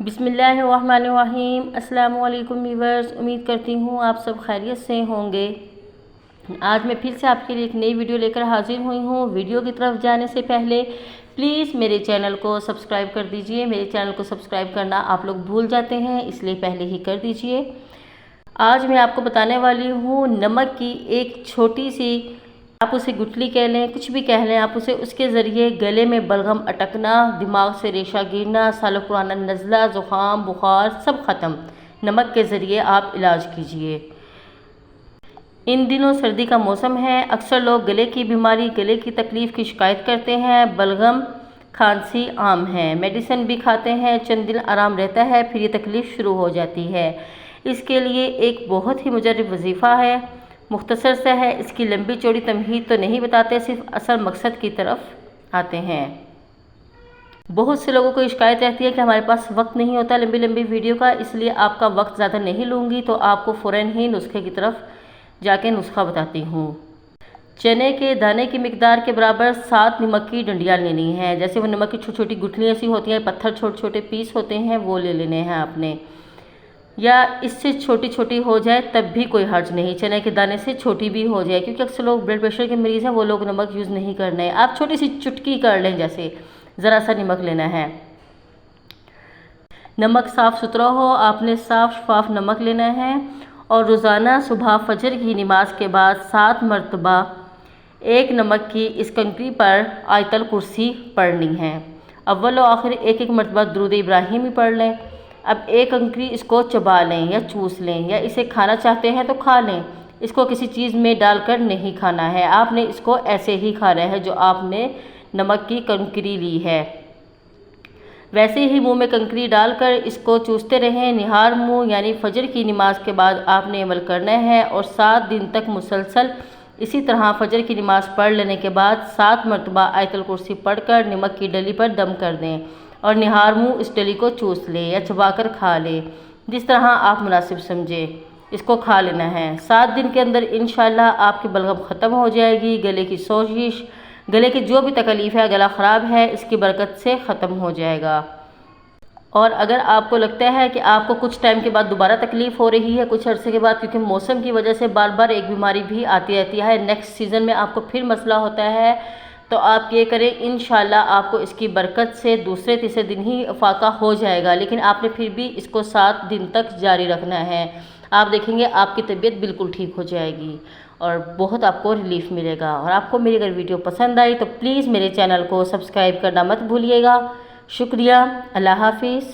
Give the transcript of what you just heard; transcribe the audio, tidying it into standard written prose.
बिस्मिल्लाहिर्रहमानिर्रहीम। अस्सलाम वालेकुम व्यूअर्स, उम्मीद करती हूँ आप सब खैरियत से होंगे। आज मैं फिर से आपके लिए एक नई वीडियो लेकर हाजिर हुई हूँ। वीडियो की तरफ जाने से पहले प्लीज़ मेरे चैनल को सब्सक्राइब कर दीजिए। मेरे चैनल को सब्सक्राइब करना आप लोग भूल जाते हैं, इसलिए पहले ही कर दीजिए। आज मैं आपको बताने वाली हूँ नमक की एक छोटी सी, आप उसे गुठली कह लें, कुछ भी कह लें आप उसे, उसके ज़रिए गले में बलगम अटकना, दिमाग से रेशा गिरना, सालों पुराना नज़ला, ज़ुकाम, बुखार सब ख़त्म। नमक के ज़रिए आप इलाज कीजिए। इन दिनों सर्दी का मौसम है, अक्सर लोग गले की बीमारी, गले की तकलीफ़ की शिकायत करते हैं। बलगम, खांसी आम है, मेडिसिन भी खाते हैं, चंद दिन आराम रहता है, फिर ये तकलीफ़ शुरू हो जाती है। इसके लिए एक बहुत ही मुजर्रब वजीफ़ा है, मुख्तसर सा है, इसकी लंबी चौड़ी तमहीद तो नहीं बताते, सिर्फ असल मकसद की तरफ आते हैं। बहुत से लोगों को शिकायत रहती है कि हमारे पास वक्त नहीं होता लंबी लंबी वीडियो का, इसलिए आपका वक्त ज़्यादा नहीं लूँगी, तो आपको फ़ौरन ही नुस्खे की तरफ जाके नुस्खा बताती हूँ। चने के दाने की मिकदार के बराबर 7 नमक की डंडियाँ लेनी है। जैसे वो नमक की छोटी छोटी गुठलियाँ सी होती हैं, पत्थर छोटे छोटे पीस होते हैं, वो ले लेने हैं आपने, या इससे छोटी छोटी हो जाए तब भी कोई हर्ज नहीं। चने के दाने से छोटी भी हो जाए, क्योंकि अक्सर लोग ब्लड प्रेशर के मरीज़ हैं, वो लोग नमक यूज़ नहीं करना है। आप छोटी सी चुटकी कर लें, जैसे ज़रा सा नमक लेना है। नमक साफ़ सुथरा हो, आपने साफ़ शफाफ नमक लेना है और रोज़ाना सुबह फजर की नमाज के बाद 7 मरतबा एक नमक की इस कंकरी पर आयतल कुर्सी पढ़नी है। अव्वल और आखिर एक एक मरतबा दुरूद इब्राहिम ही पढ़ लें। अब एक कंकरी इसको चबा लें या चूस लें, या इसे खाना चाहते हैं तो खा लें। इसको किसी चीज़ में डालकर नहीं खाना है, आपने इसको ऐसे ही खाना है जो आपने नमक की कंकरी ली है, वैसे ही मुंह में कंकरी डालकर इसको चूसते रहें। निहार मुंह यानी फजर की नमाज के बाद आपने अमल करना है और 7 दिन तक मुसलसल इसी तरह फजर की नमाज पढ़ लेने के बाद 7 मरतबा आयतल कुर्सी पढ़कर नमक की डली पर दम कर दें और निहार मुँह इस डली को चूस लें या चबाकर खा लें, जिस तरह आप मुनासिब समझें। इसको खा लेना है। 7 दिन के अंदर इंशाअल्लाह आपकी बलगम ख़त्म हो जाएगी। गले की सोजिश, गले की जो भी तकलीफ़ है, गला ख़राब है, इसकी बरकत से ख़त्म हो जाएगा। और अगर आपको लगता है कि आपको कुछ टाइम के बाद दोबारा तकलीफ़ हो रही है, कुछ अरसे के बाद, क्योंकि मौसम की वजह से बार बार एक बीमारी भी आती रहती है, नेक्स्ट सीज़न में आपको फिर मसला होता है, तो आप ये करें, इंशाल्लाह आपको इसकी बरकत से दूसरे तीसरे दिन ही फाका हो जाएगा। लेकिन आपने फिर भी इसको 7 दिन तक जारी रखना है। आप देखेंगे आपकी तबीयत बिल्कुल ठीक हो जाएगी और बहुत आपको रिलीफ़ मिलेगा। और आपको मेरी अगर वीडियो पसंद आई तो प्लीज़ मेरे चैनल को सब्सक्राइब करना मत भूलिएगा। शुक्रिया। अल्लाह हाफिज़।